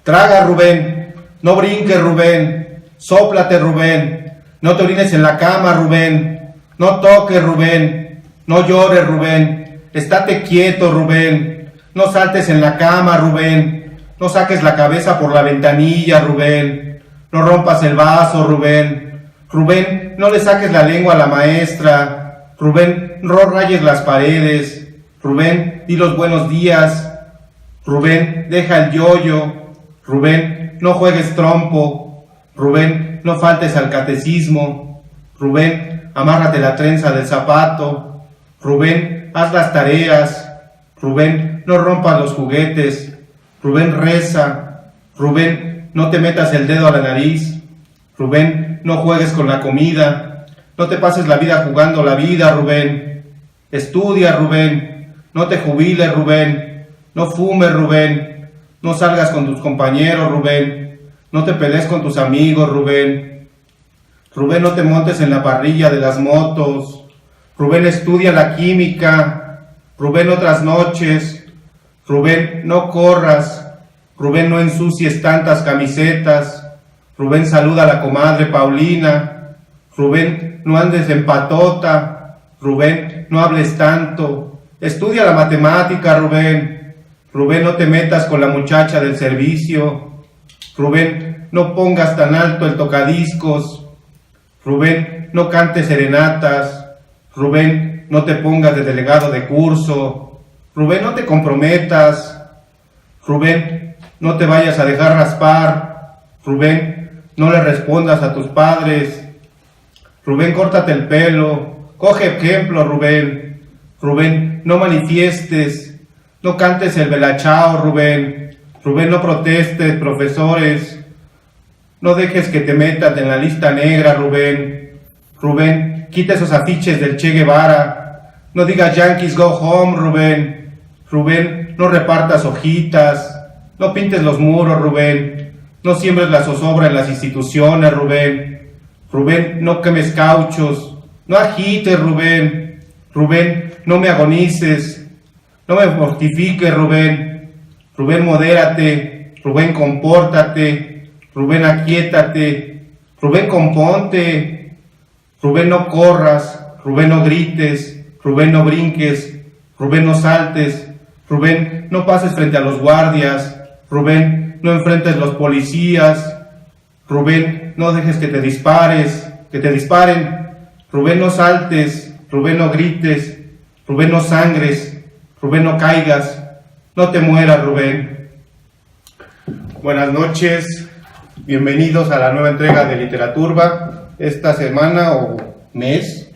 Traga, Rubén. No brinques, Rubén. Sóplate, Rubén. No te orines en la cama, Rubén. No toques, Rubén. No llores, Rubén. Estate quieto, Rubén. No saltes en la cama, Rubén. No saques la cabeza por la ventanilla, Rubén. No rompas el vaso, Rubén. Rubén, no le saques la lengua a la maestra. Rubén, no rayes las paredes. Rubén, di los buenos días. Rubén, deja el yoyo. Rubén, no juegues trompo. Rubén, no faltes al catecismo. Rubén, amárrate la trenza del zapato. Rubén, haz las tareas. Rubén, no rompas los juguetes. Rubén, reza. Rubén, no te metas el dedo a la nariz. Rubén, no juegues con la comida. No te pases la vida jugando la vida, Rubén. Estudia, Rubén. No te jubiles, Rubén. No fumes, Rubén. No salgas con tus compañeros, Rubén. No te pelees con tus amigos, Rubén. Rubén, no te montes en la parrilla de las motos. Rubén, estudia la química. Rubén, no trasnoches. Rubén, no corras. Rubén, no ensucies tantas camisetas. Rubén, saluda a la comadre Paulina. Rubén, no andes en patota. Rubén, no hables tanto. Estudia la matemática, Rubén. Rubén, no te metas con la muchacha del servicio. Rubén, no pongas tan alto el tocadiscos. Rubén, no cantes serenatas. Rubén, no te pongas de delegado de curso. Rubén, no te comprometas. Rubén, no te vayas a dejar raspar. Rubén, no le respondas a tus padres. Rubén, córtate el pelo. Coge ejemplo, Rubén. Rubén, no manifiestes. No cantes el belachao, Rubén. Rubén, no protestes, profesores. No dejes que te metan en la lista negra, Rubén. Rubén, quita esos afiches del Che Guevara. No digas Yankees go home, Rubén. Rubén, no repartas hojitas. No pintes los muros, Rubén. No siembres la zozobra en las instituciones, Rubén. Rubén, no quemes cauchos. No agites, Rubén. Rubén, no me agonices. No me mortifiques, Rubén. Rubén, modérate. Rubén, compórtate. Rubén, aquíétate. Rubén, componte. Rubén, no corras. Rubén, no grites. Rubén, no brinques. Rubén, no saltes. Rubén, no pases frente a los guardias. Rubén, no enfrentes los policías. Rubén, no dejes que te disparen. Rubén, no saltes. Rubén, no grites. Rubén, no sangres. Rubén, no caigas. No te mueras, Rubén. Buenas noches. Bienvenidos a la nueva entrega de Literaturba. Esta semana o mes,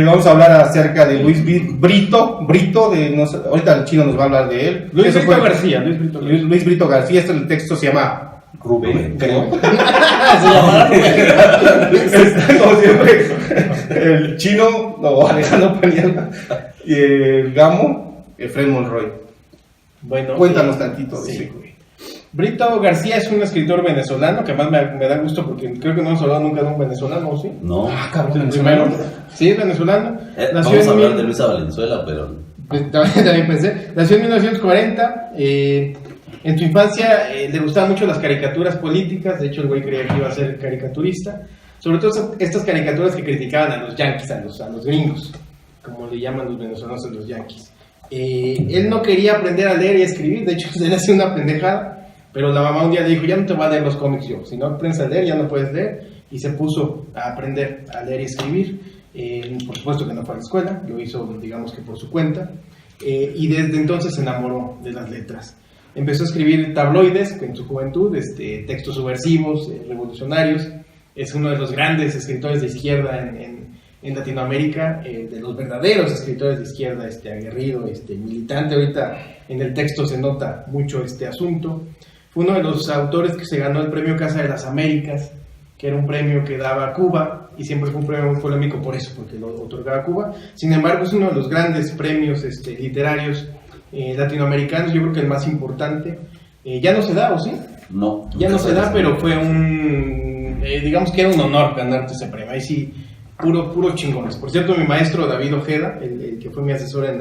vamos a hablar acerca de Luis Brito, ahorita el chino nos va a hablar de él. Luis Brito García. El texto se llama Rubén, creo. Como siempre, el chino, Alejandro Paniagua, y el Gamo, Efraín Monroy. Bueno, cuéntanos tantito. Sí. Brito García es un escritor venezolano que además me da gusto porque creo que no hemos hablado nunca de un venezolano, ¿sí? No. Cabrón, venezolano. Sí, es venezolano. Vamos a hablar de Luisa Valenzuela, pero... También pensé. Nació en 1940. En su infancia le gustaban mucho las caricaturas políticas. De hecho, el güey creía que iba a ser caricaturista. Sobre todo estas caricaturas que criticaban a los yanquis, a los gringos, como le llaman los venezolanos a los yanquis. Él no quería aprender a leer y a escribir. De hecho, él hacía una pendejada. Pero la mamá un día le dijo, ya no te voy a leer los cómics yo. Si no aprendes a leer, ya no puedes leer. Y se puso a aprender a leer y escribir. Por supuesto que no fue a la escuela. Lo hizo, digamos que por su cuenta. Y desde entonces se enamoró de las letras. Empezó a escribir tabloides en su juventud, textos subversivos, revolucionarios. Es uno de los grandes escritores de izquierda en Latinoamérica, de los verdaderos escritores de izquierda, aguerrido, militante. Ahorita en el texto se nota mucho este asunto. Fue uno de los autores que se ganó el premio Casa de las Américas, que era un premio que daba Cuba, y siempre fue un premio muy polémico por eso, porque lo otorgaba Cuba. Sin embargo, es uno de los grandes premios literarios latinoamericanos, yo creo que el más importante. Ya no se da, ¿o sí? No. Ya no se da, pero fue digamos que era un honor ganarte ese premio. Ahí sí, puros chingones. Por cierto, mi maestro David Ojeda, el que fue mi asesor en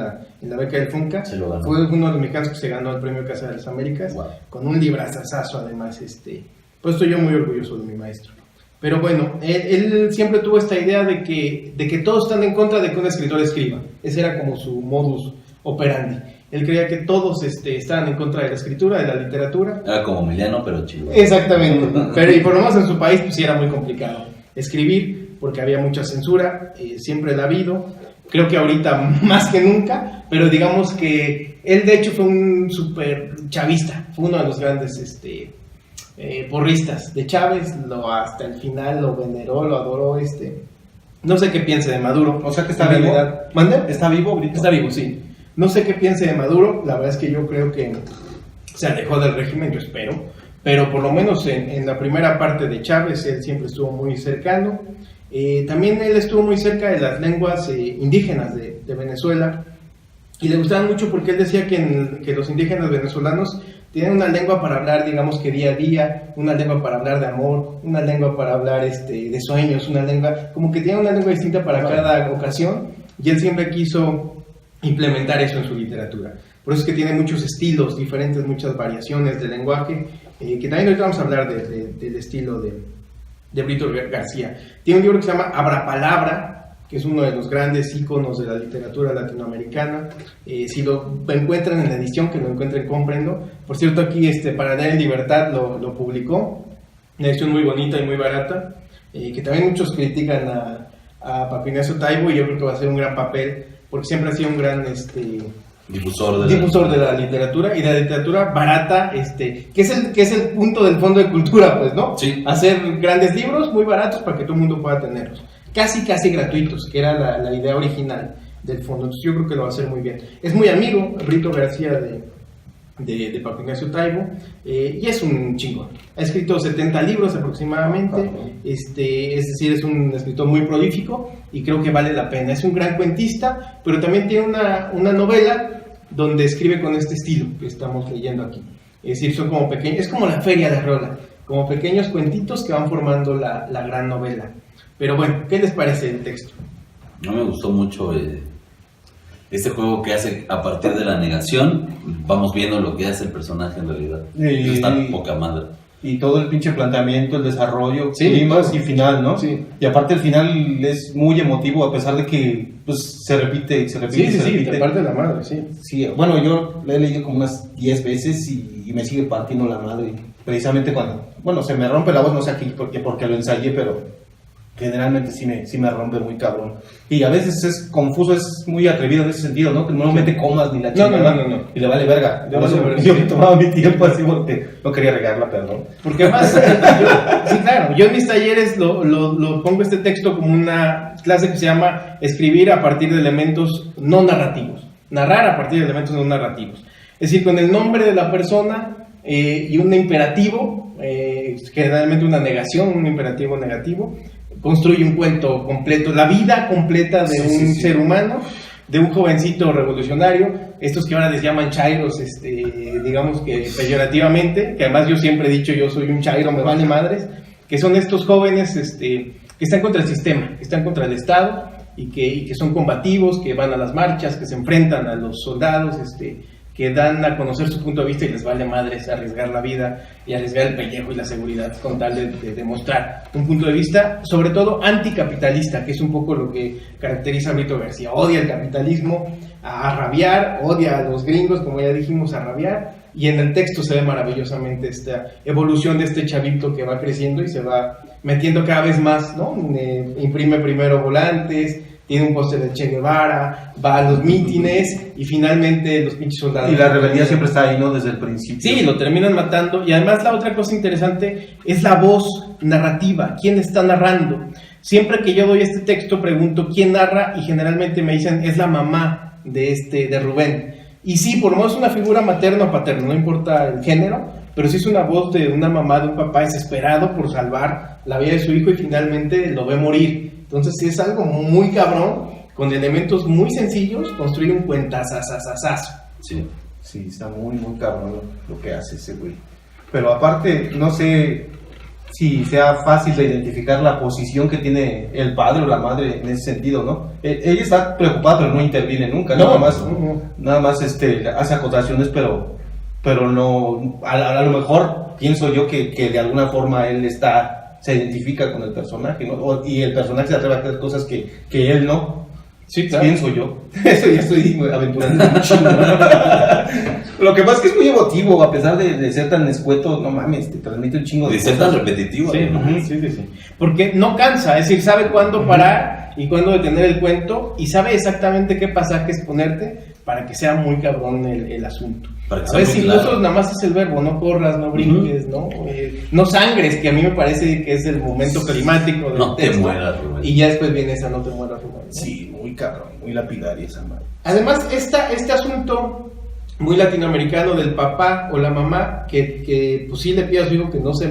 la beca del FUNCA, fue uno de los mexicanos que se ganó el premio Casa de las Américas, con un librazazazo además. Pues estoy yo muy orgulloso de mi maestro. Pero bueno, él siempre tuvo esta idea de que todos están en contra de que un escritor escriba. Ese era como su modus operandi. Él creía que todos estaban en contra de la escritura, de la literatura. Era como Emiliano, pero chido. Exactamente. Pero y por lo menos en su país pues sí era muy complicado escribir, porque había mucha censura, siempre la ha habido. Creo que ahorita más que nunca, pero digamos que él de hecho fue un súper chavista. Fue uno de los grandes porristas de Chávez, hasta el final lo veneró, lo adoró. No sé qué piense de Maduro. O sea que está vivo. ¿Mande? ¿Está vivo, Brito? Está vivo, sí. No sé qué piense de Maduro, la verdad es que yo creo que se alejó del régimen, yo espero, pero por lo menos en la primera parte de Chávez él siempre estuvo muy cercano. También él estuvo muy cerca de las lenguas indígenas de Venezuela, y le gustaban mucho porque él decía que los indígenas venezolanos tienen una lengua para hablar, digamos que día a día, una lengua para hablar de amor, una lengua para hablar de sueños, una lengua, como que tienen una lengua distinta para cada ocasión, y él siempre quiso implementar eso en su literatura. Por eso es que tiene muchos estilos diferentes, muchas variaciones de lenguaje, que también ahorita vamos a hablar del estilo de Brito García. Tiene un libro que se llama Abrapalabra, que es uno de los grandes íconos de la literatura latinoamericana. Si lo encuentran en la edición, que lo encuentren, cómprenlo. Por cierto, aquí para Leer en Libertad lo publicó, una edición muy bonita y muy barata, que también muchos critican a Paco Ignacio Taibo, y yo creo que va a ser un gran papel, porque siempre ha sido un gran difusor de la literatura, y de la literatura barata, que es el punto del Fondo de Cultura, pues, ¿no? Sí. Hacer grandes libros muy baratos para que todo el mundo pueda tenerlos. Casi gratuitos, que era la idea original del fondo. Entonces yo creo que lo va a hacer muy bien. Es muy amigo, Brito García, de Paco Ignacio Taibo, y es un chingón. Ha escrito 70 libros aproximadamente, es decir, es un escritor muy prolífico, y creo que vale la pena. Es un gran cuentista, pero también tiene una novela donde escribe con este estilo que estamos leyendo aquí. Es decir, son como pequeños, es como la Feria de Rola, como pequeños cuentitos que van formando la gran novela. Pero bueno, ¿qué les parece el texto? No me gustó mucho este juego que hace a partir de la negación. Vamos viendo lo que hace el personaje en realidad. Eso está poca madre. Y todo el pinche planteamiento, el desarrollo, sí, climas y final, ¿no? Sí. Y aparte el final es muy emotivo, a pesar de que pues, se repite. Sí, te parte la madre, sí. Sí, bueno, yo lo he leído como unas 10 veces y me sigue partiendo la madre. Precisamente cuando se me rompe la voz, no sé aquí porque lo ensayé, pero generalmente sí me rompe muy cabrón. Y a veces es confuso, es muy atrevido en ese sentido, ¿no? Que no mete comas ni la chingada. No. Y le vale verga. Yo me tomaba mi tiempo así porque no quería regarla, perdón. Porque además, sí, claro, yo en mis talleres lo pongo este texto como una clase que se llama escribir a partir de elementos no narrativos. Narrar a partir de elementos no narrativos. Es decir, con el nombre de la persona y un imperativo, generalmente una negación, un imperativo negativo, construye un cuento completo, la vida completa de un ser humano, de un jovencito revolucionario, estos que ahora les llaman chairos, digamos que peyorativamente, que además yo siempre he dicho, yo soy un chairo, me vale madres, que son estos jóvenes que están contra el sistema, que están contra el Estado, y que son combativos, que van a las marchas, que se enfrentan a los soldados, que dan a conocer su punto de vista y les vale madres arriesgar la vida y arriesgar el pellejo y la seguridad con tal de demostrar un punto de vista, sobre todo anticapitalista, que es un poco lo que caracteriza a Brito García. Odia el capitalismo a rabiar, odia a los gringos, como ya dijimos, a rabiar, y en el texto se ve maravillosamente esta evolución de este chavito que va creciendo y se va metiendo cada vez más, ¿no? Imprime primero volantes, tiene un póster de Che Guevara, va a los mítines y finalmente los pinches soldados. Y la rebeldía siempre está ahí, ¿no? Desde el principio. Sí, lo terminan matando. Y además la otra cosa interesante es la voz narrativa. ¿Quién está narrando? Siempre que yo doy este texto pregunto quién narra y generalmente me dicen es la mamá de Rubén. Y sí, por lo menos una figura materna o paterna, no importa el género, pero sí es una voz de una mamá, de un papá desesperado por salvar la vida de su hijo y finalmente lo ve morir. Entonces es algo muy cabrón, con elementos muy sencillos, construir un cuentazazazazazo. Sí, está muy cabrón lo que hace ese güey. Pero aparte, no sé si sea fácil de identificar la posición que tiene el padre o la madre en ese sentido, ¿no? Ella está preocupada, pero no interviene nunca, nada más hace acotaciones, pero no, a lo mejor pienso yo que de alguna forma él se identifica con el personaje, ¿no? Y el personaje se atreve a hacer cosas que él no. Sí, claro. Pienso yo. Eso ya estoy aventurando un chingo. Lo que pasa es que es muy emotivo, a pesar de ser tan escueto, no mames, te transmite un chingo de ser tan repetitivo. Sí, ¿no? Sí. Porque no cansa, es decir, sabe cuándo parar y cuándo detener el cuento y sabe exactamente qué pasajes ponerte para que sea muy cabrón el asunto. A ver, si claro. Uso nada más es el verbo, no corras, no brinques, no sangres, que a mí me parece que es el momento climático del no texto. Te mueras, Rubén. Y ya después viene esa no te mueras, Rubén, ¿no? Sí, muy cabrón, muy lapidaria esa madre. Además, este asunto muy latinoamericano del papá o la mamá, que pues sí le pide a su hijo que no se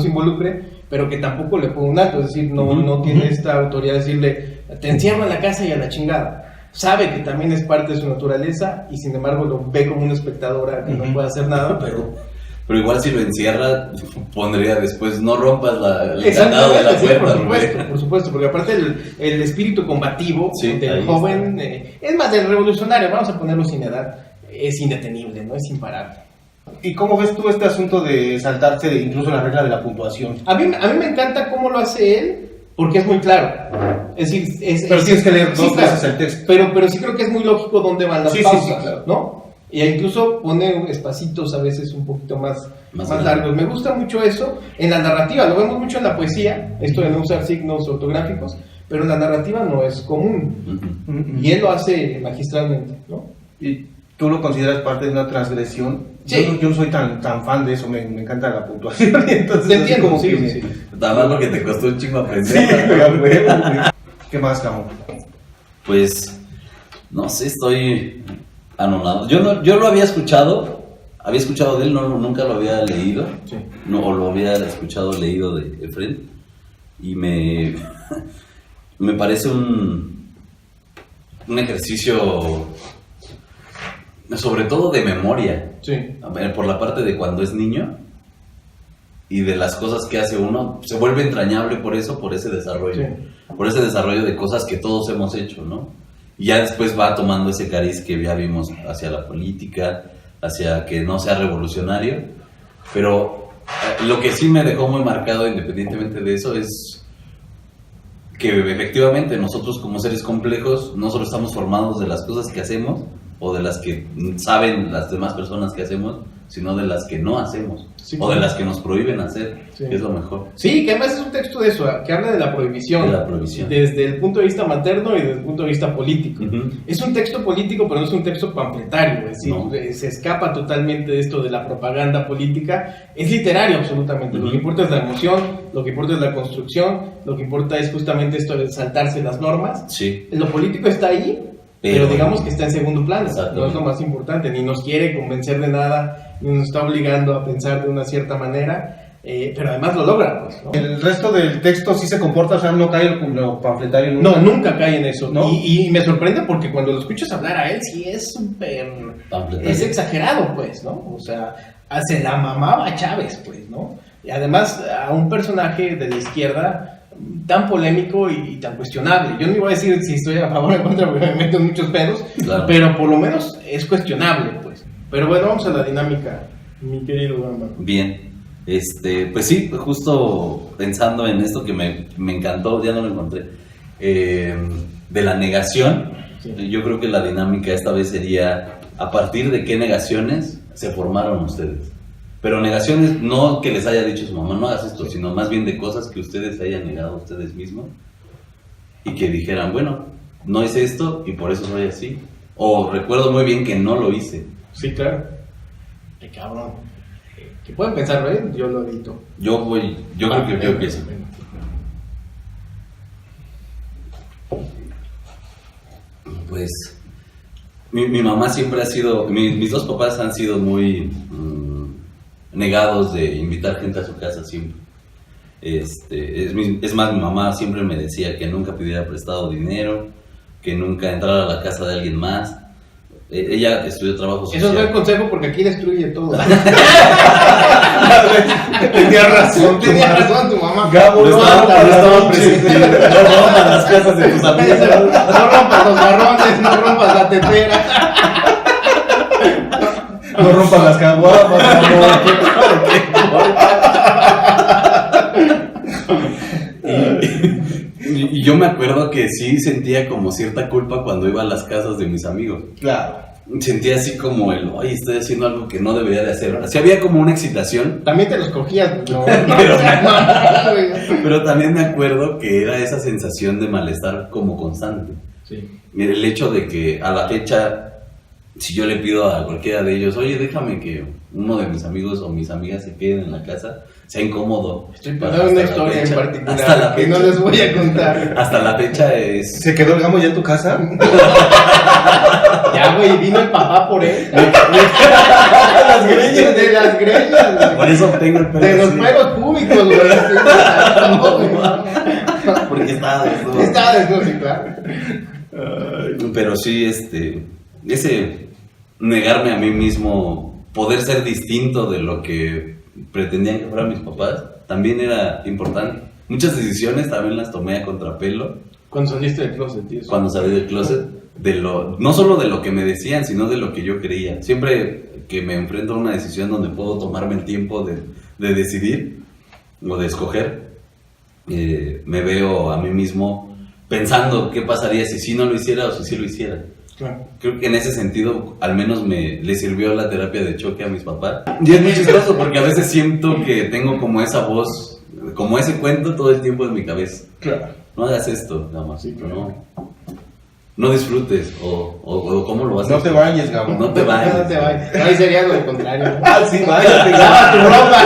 involucre, pero que tampoco le ponga un alto, es decir, no tiene esta autoridad de decirle, te encierro en la casa y a la chingada. Sabe que también es parte de su naturaleza y sin embargo lo ve como una espectadora que no puede hacer nada, pero igual si lo encierra, pondría después, no rompas el candado de la puerta. Por supuesto, porque aparte el espíritu combativo del joven, es más del revolucionario, vamos a ponerlo sin edad, es indetenible, ¿no? Es imparable. ¿Y cómo ves tú este asunto de saltarse incluso la regla de la puntuación? A mí me encanta cómo lo hace él, porque es muy claro. Es decir, pero tienes que leer dos veces el texto. Pero sí creo que es muy lógico dónde van las pausas, sí, claro. ¿no? Y incluso pone espacitos a veces un poquito más largos. Me gusta mucho eso en la narrativa. Lo vemos mucho en la poesía, esto de no usar signos ortográficos, pero en la narrativa no es común. Y él lo hace magistralmente, ¿no? ¿Y tú lo consideras parte de una transgresión? Sí. Yo no soy tan fan de eso, me encanta la puntuación. Entonces, te entiendo, como sí. Nada más lo que te costó un chingo aprender. Sí, ¿qué más, Camo? Pues, no sé, estoy anonado. Yo lo había escuchado de él, nunca lo había leído, o lo había escuchado leído de Efren, y me parece un ejercicio, sobre todo de memoria, por la parte de cuando es niño, y de las cosas que hace uno, se vuelve entrañable por ese desarrollo de cosas que todos hemos hecho, ¿no? Y ya después va tomando ese cariz que ya vimos hacia la política, hacia que no sea revolucionario, pero lo que sí me dejó muy marcado, independientemente de eso, es que efectivamente nosotros como seres complejos no solo estamos formados de las cosas que hacemos o de las que saben las demás personas que hacemos, sino de las que no hacemos, o de las que nos prohíben hacer, que es lo mejor. Sí, que además es un texto de eso, que habla de la prohibición. Desde el punto de vista materno y desde el punto de vista político. Es un texto político, pero no es un texto pamfletario, es decir, se escapa totalmente de esto de la propaganda política, es literario absolutamente. Lo que importa es la emoción, lo que importa es la construcción, lo que importa es justamente esto de saltarse las normas. Lo político está ahí, pero digamos que está en segundo plano, no es lo más importante, ni nos quiere convencer de nada, ni nos está obligando a pensar de una cierta manera, pero además lo logra, pues, ¿no? El resto del texto sí se comporta, o sea, no cae en lo pamfletario nunca. No, nunca cae en eso, ¿no? Y me sorprende porque cuando lo escuchas hablar a él, sí es súper, es exagerado, pues, ¿no? O sea, se la mamaba a Chávez, pues, ¿no? Y además a un personaje de la izquierda tan polémico y tan cuestionable. Yo no iba a decir si estoy a favor o en contra porque me meto en muchos pedos, pero por lo menos es cuestionable, pues. Pero bueno, vamos a la dinámica, mi querido Gamba. Bien, pues sí, justo pensando en esto que me encantó, ya no lo encontré, de la negación, yo creo que la dinámica esta vez sería, ¿a partir de qué negaciones se formaron ustedes? Pero negaciones no que les haya dicho su mamá, no hagas esto, sino más bien de cosas que ustedes hayan negado a ustedes mismos y que dijeran, bueno, no hice esto y por eso soy así. O recuerdo muy bien que no lo hice. Sí, claro. Qué cabrón. Que pueden pensar, ¿ven? Yo lo edito. Yo creo que yo empiezo. Pues mi mamá siempre ha sido, mis dos papás han sido muy negados de invitar gente a su casa siempre. Es más, mi mamá siempre me decía que nunca pidiera prestado dinero, que nunca entrara a la casa de alguien más. Ella estudió trabajo social. Eso es buen consejo porque aquí destruye todo. Tenía razón tu Gabo, No no estaba rompas las presente. noches. No rompas las casas de tus amigos. No rompas los jarrones, no rompas la tetera. No rompas las caguamas, amor. Y yo me acuerdo que sí sentía como cierta culpa cuando iba a las casas de mis amigos. Claro. Sentía así como el, oye, estoy haciendo algo que no debería de hacer. Así había como una excitación, También te los cogías, no. pero también me acuerdo que era esa sensación de malestar como constante. Sí. El hecho de que a la fecha, si yo le pido a cualquiera de ellos, oye, déjame que uno de mis amigos o mis amigas se queden en la casa, sea incómodo. Estoy pensando en una historia en hasta la particular que no fecha. les voy a contar. Hasta la fecha es... ¿Se quedó el Gamo ya en tu casa? Ya, güey, vino el papá por él. Las greñas. De las greñas, güey. Por eso tengo el pelo De los así, pelos públicos, güey. No, güey. porque estaba desnudo. Estaba desnudo, sí, claro. Pero sí, ese negarme a mí mismo, poder ser distinto de lo que pretendían que fueran mis papás, también era importante. Muchas decisiones también las tomé a contrapelo Cuando saliste del closet, tío. cuando salí del closet, no solo de lo que me decían, sino de lo que yo creía. Siempre que me enfrento a una decisión donde puedo tomarme el tiempo de decidir o de escoger, me veo a mí mismo pensando qué pasaría si sí no lo hiciera o si sí lo hiciera. Claro. Creo que en ese sentido al menos le sirvió la terapia de choque a mis papás. Y es muy chistoso porque a veces siento que tengo como esa voz, como ese cuento todo el tiempo en mi cabeza. Claro. No hagas esto, nada más. No disfrutes o cómo lo vas a No hacer. te bañes, Gabo. No te vayas. No te vayas. Ahí sería lo contrario. Ah, sí, váyate, Lava Gabo. tu ropa.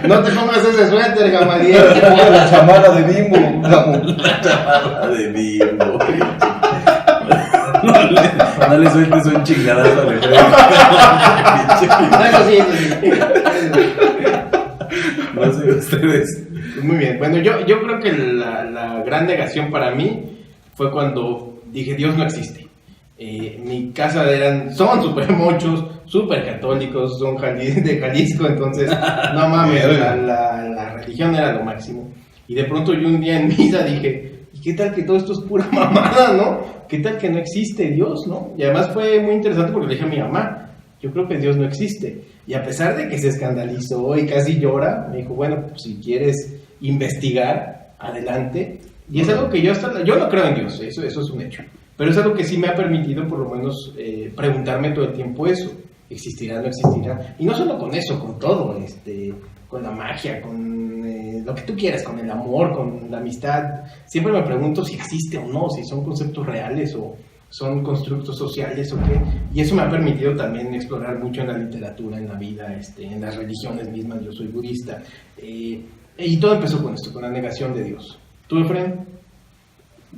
No te pongas ese suéter, Gamaliel. Ponle la chamarra de Bimbo, Gabo. La chamarra de Bimbo. No le sueltes un chingadazo al Eso sí, eso sí. No sé ustedes. Muy bien. Bueno, yo creo que la gran negación para mí fue cuando dije Dios no existe. Mi casa son súper mochos, súper católicos, son de Jalisco, entonces no mames, la religión era lo máximo. Y de pronto yo un día en misa dije, ¿y qué tal que todo esto es pura mamada, no? ¿Qué tal que no existe Dios, no? Y además fue muy interesante porque le dije a mi mamá, yo creo que Dios no existe. Y a pesar de que se escandalizó y casi llora, me dijo, bueno, pues si quieres investigar, adelante. Y es algo que yo no creo en Dios, eso es un hecho. Pero es algo que sí me ha permitido por lo menos preguntarme todo el tiempo eso. ¿Existirá, no existirá? Y no solo con eso, con todo, con la magia, con lo que tú quieras, con el amor, con la amistad. Siempre me pregunto si existe o no, si son conceptos reales o son constructos sociales o qué. Y eso me ha permitido también explorar mucho en la literatura, en la vida, en las religiones mismas. Yo soy budista. Y todo empezó con esto, con la negación de Dios. ¿Tú, Efraín?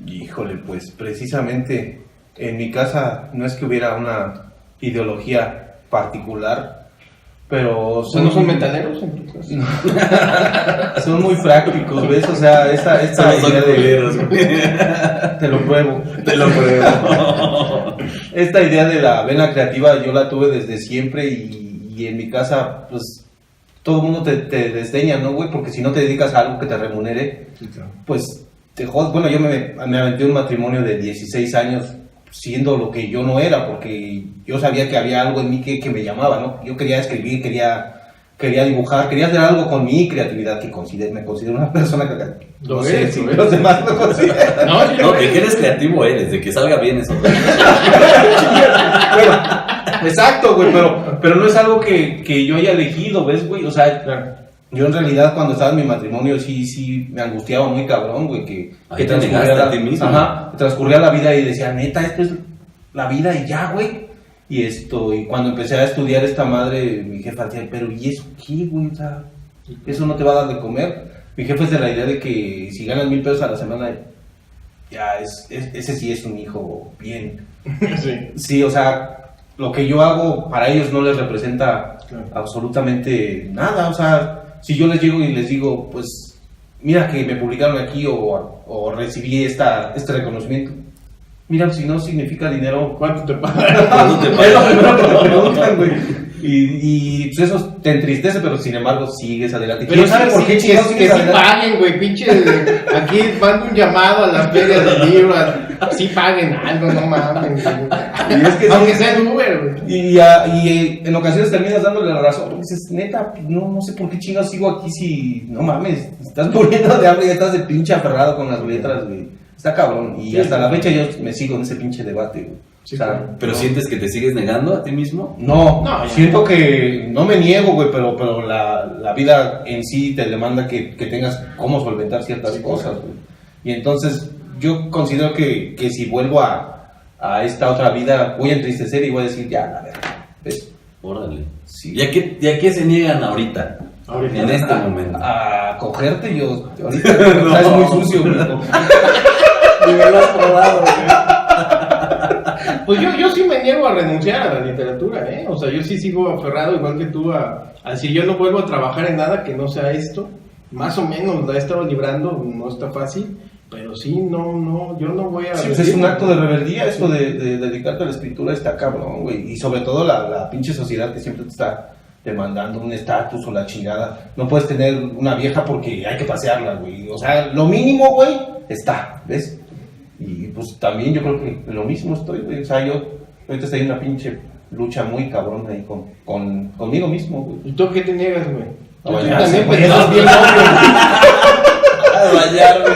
Híjole, pues precisamente en mi casa no es que hubiera una ideología particular, pero ¿No son metaleros en tu casa? son muy prácticos, ¿ves? O sea, esta Son idea culeros. te lo pruebo. Te lo pruebo. Esta idea de la vena creativa yo la tuve desde siempre y en mi casa, pues, todo el mundo te desdeña, ¿no, güey? Porque si no te dedicas a algo que te remunere, Sí, claro. pues te jodas. Bueno, yo me aventé un matrimonio de 16 años siendo lo que yo no era, porque yo sabía que había algo en mí que me llamaba, ¿no? Yo quería escribir, quería dibujar, quería hacer algo con mi creatividad, que me considero una persona que Lo no sé eres, si lo eres. los demás lo consideran. No, que eres creativo eres, de que salga bien eso. Bueno, exacto, güey, pero no es algo que yo haya elegido, ¿ves, güey? O sea, Claro. yo en realidad cuando estaba en mi matrimonio sí me angustiaba muy cabrón, güey, que Ahí te negaste a ti mismo. Ajá, transcurría la vida y decía, neta, esto es la vida y ya, güey. Y cuando empecé a estudiar esta madre, mi jefa decía, pero ¿y eso qué, güey? O sea, eso no te va a dar de comer. Mi jefe es de la idea de que si ganas 1,000 pesos a la semana, ya ese sí es un hijo bien. Sí. Sí, o sea, lo que yo hago para ellos no les representa Claro. absolutamente nada. O sea, si yo les llego y les digo, pues, mira que me publicaron aquí o recibí este reconocimiento. Mira, si no significa dinero, ¿Cuánto te pagan? ¿Cuándo te es lo pagan? primero que me preguntan, güey. Y pues eso te entristece, pero sin embargo sigues adelante. Pero ¿Quién sabe por qué chingados que sigues sí adelante? paguen, güey, pinche. Aquí mando un llamado a las ferias de libros. Sí paguen algo, no mames. Y es que Aunque sí. sea en Uber, güey. Y en ocasiones terminas dándole la razón. Porque dices, neta, no sé por qué chingados sigo aquí si, no mames, estás muriendo de hambre y estás de pinche aferrado con las letras, güey. Está cabrón. Y Sí, hasta sí. la fecha yo me sigo en ese pinche debate, güey. Sí, O sea, claro. ¿Pero no. sientes que te sigues negando a ti mismo? No, No, ya. siento que no me niego, güey, pero la vida en sí te demanda que tengas cómo solventar ciertas cosas, güey. Y entonces yo considero que si vuelvo a esta otra vida, voy a entristecer y voy a decir, ya, la verdad, ¿ves? Órale. Sí. ¿Y a qué se niegan ahorita? Ahorita. En este momento. A cogerte, yo ahorita estás muy sucio, güey. Ni me lo has probado, güey. Pues yo sí me niego a renunciar a la literatura, ¿eh? O sea, yo sí sigo aferrado, igual que tú, a decir, yo no vuelvo a trabajar en nada que no sea esto. Más o menos la he estado librando, no está fácil, pero sí, yo no voy a... Sí, pues es un acto de rebeldía eso de dedicarte a la escritura, está cabrón, güey. Y sobre todo la pinche sociedad que siempre te está demandando un estatus o la chingada. No puedes tener una vieja porque hay que pasearla, güey. O sea, lo mínimo, güey, está, ¿ves? Y pues también yo creo que lo mismo estoy, güey. O sea, yo ahorita estoy en una pinche lucha muy cabrón ahí conmigo mismo, güey. ¿Y tú qué te niegas, güey? A Tú bañarse, también güey, pensabas eso es bien A bañarme.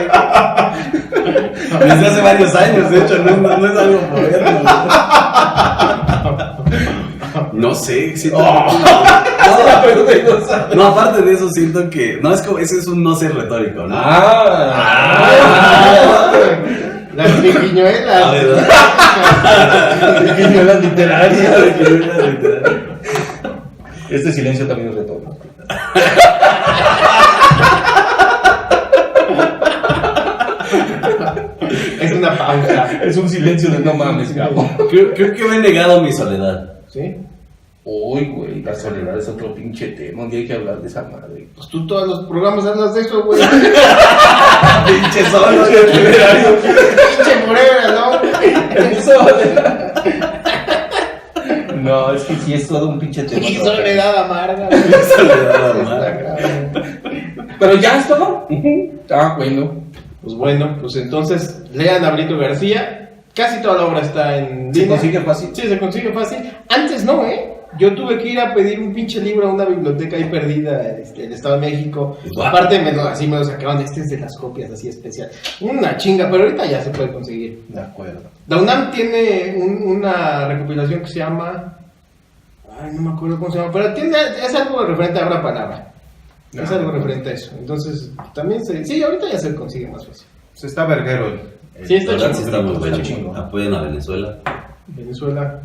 Desde hace varios años, de hecho, no es algo moderno. No sé, siento no, aparte de eso, siento que. No, es como, ese es un no ser retórico, ¿no? Las triquiñuelas. ¿Verdad? Triquiñuelas literarias. Literal. Este silencio también es retórico. Es una pausa. Es un silencio de no mames, cabrón. Creo que me he negado a mi soledad. ¿Sí? Uy, güey, la soledad es otro pinche tema. Un día hay que hablar de esa madre. Pues tú todos los programas hablas de eso, güey. Pinche solo, Pinche morena, ¿no? No, es que sí es todo un pinche tema. Y soledad amarga. Soledad amarga. Pero ya es todo. Ah, bueno. Pues bueno, pues entonces lean a Brito García. Casi toda la obra está en ¿Se línea. consigue fácil? Sí, se consigue fácil. Antes no, ¿eh? Yo tuve que ir a pedir un pinche libro a una biblioteca ahí perdida del Estado de México. Guau. Aparte así me lo sacaban, este es de las copias así especial. Una chinga, pero ahorita ya se puede conseguir. De acuerdo. La UNAM tiene una recopilación que se llama... Ay, no me acuerdo cómo se llama, pero es algo referente a Abra Palabra. Es algo referente a eso. Entonces, también sí, ahorita ya se consigue más fácil. Se está verguero. Sí, está La verdad, chingón, sí está muy está bueno. chingón. Apoyen a Venezuela. Venezuela.